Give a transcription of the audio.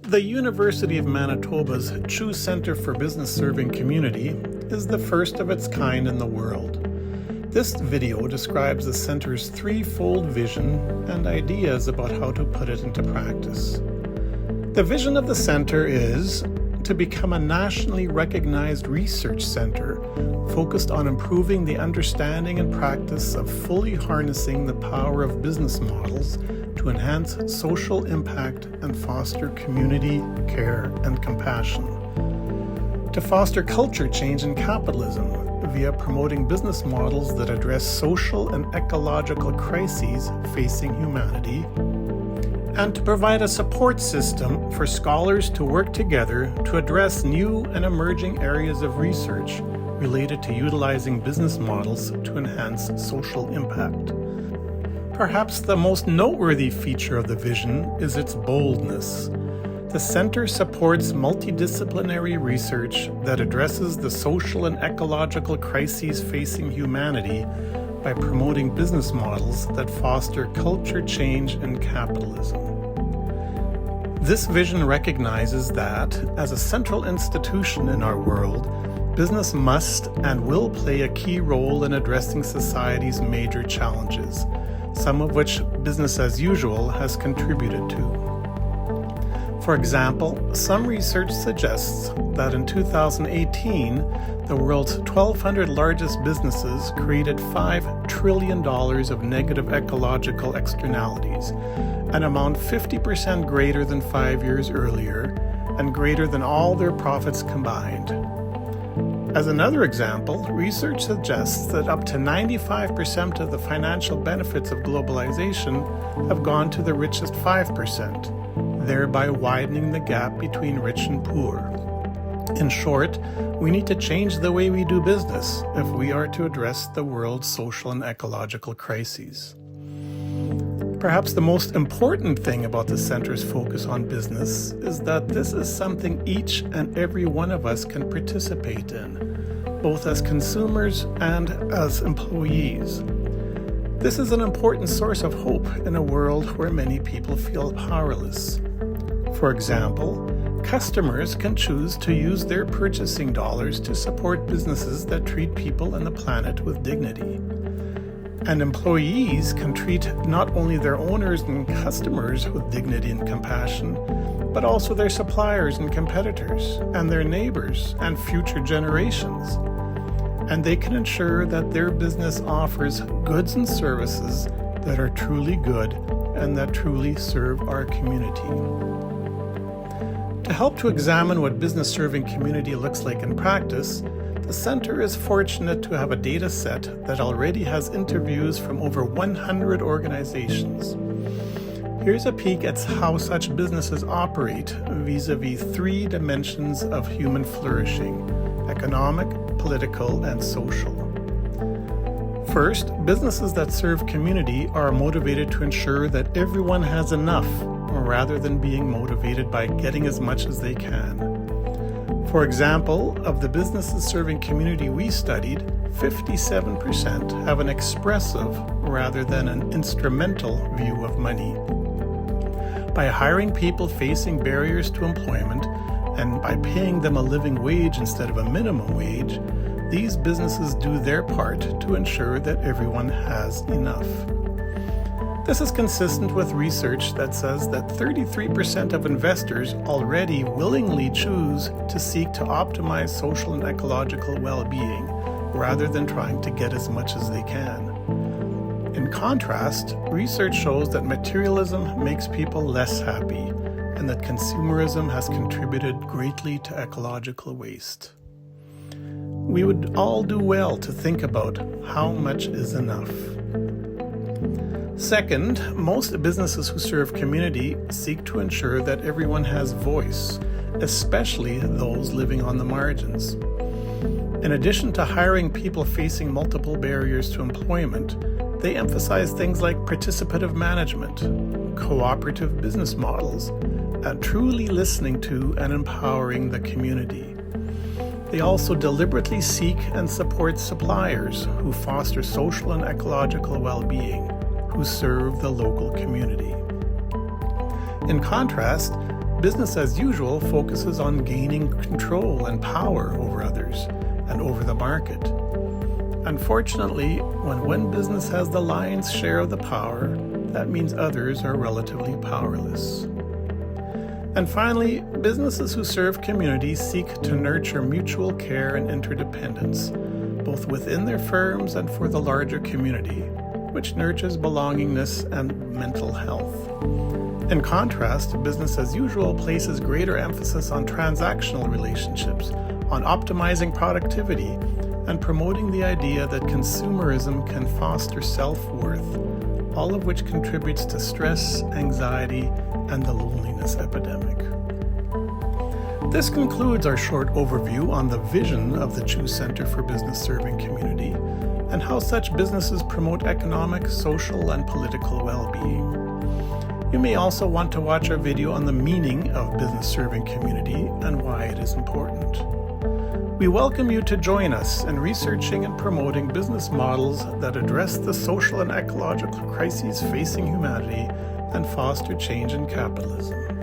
The University of Manitoba's Chiu Centre for Business Serving Community is the first of its kind in the world. This video describes the center's threefold vision and ideas about how to put it into practice. The vision of the center is to become a nationally recognized research center focused on improving the understanding and practice of fully harnessing the power of business models to enhance social impact and foster community, care, and compassion. To foster culture change in capitalism via promoting business models that address social and ecological crises facing humanity, and to provide a support system for scholars to work together to address new and emerging areas of research related to utilizing business models to enhance social impact. Perhaps the most noteworthy feature of the vision is its boldness. The center supports multidisciplinary research that addresses the social and ecological crises facing humanity by promoting business models that foster culture change in capitalism. This vision recognizes that, as a central institution in our world, business must and will play a key role in addressing society's major challenges, some of which business as usual has contributed to. For example, some research suggests that in 2018, the world's 1,200 largest businesses created $5 trillion of negative ecological externalities, an amount 50% greater than 5 years earlier and greater than all their profits combined. As another example, research suggests that up to 95% of the financial benefits of globalization have gone to the richest 5%, thereby widening the gap between rich and poor. In short, we need to change the way we do business if we are to address the world's social and ecological crises. Perhaps the most important thing about the center's focus on business is that this is something each and every one of us can participate in, both as consumers and as employees. This is an important source of hope in a world where many people feel powerless. For example, customers can choose to use their purchasing dollars to support businesses that treat people and the planet with dignity. And employees can treat not only their owners and customers with dignity and compassion, but also their suppliers and competitors, and their neighbors and future generations. And they can ensure that their business offers goods and services that are truly good and that truly serve our community. To help to examine what business serving community looks like in practice, the center is fortunate to have a data set that already has interviews from over 100 organizations. Here's a peek at how such businesses operate vis-a-vis three dimensions of human flourishing: economic, political, and social. First, businesses that serve community are motivated to ensure that everyone has enough, rather than being motivated by getting as much as they can. For example, of the businesses serving community we studied, 57% have an expressive rather than an instrumental view of money. By hiring people facing barriers to employment and by paying them a living wage instead of a minimum wage, these businesses do their part to ensure that everyone has enough. This is consistent with research that says that 33% of investors already willingly choose to seek to optimize social and ecological well-being rather than trying to get as much as they can. In contrast, research shows that materialism makes people less happy and that consumerism has contributed greatly to ecological waste. We would all do well to think about how much is enough. Second, most businesses who serve community seek to ensure that everyone has voice, especially those living on the margins. In addition to hiring people facing multiple barriers to employment, they emphasize things like participative management, cooperative business models, and truly listening to and empowering the community. They also deliberately seek and support suppliers who foster social and ecological well-being, who serve the local community. In contrast, business as usual focuses on gaining control and power over others and over the market. Unfortunately, when business has the lion's share of the power, that means others are relatively powerless. And finally, businesses who serve communities seek to nurture mutual care and interdependence, both within their firms and for the larger community, which nurtures belongingness and mental health. In contrast, business as usual places greater emphasis on transactional relationships, on optimizing productivity, and promoting the idea that consumerism can foster self-worth, all of which contributes to stress, anxiety, and the loneliness epidemic. This concludes our short overview on the vision of the Chiu Centre for Business Serving Community and how such businesses promote economic, social, and political well-being. You may also want to watch our video on the meaning of business serving community and why it is important. We welcome you to join us in researching and promoting business models that address the social and ecological crises facing humanity and foster change in capitalism.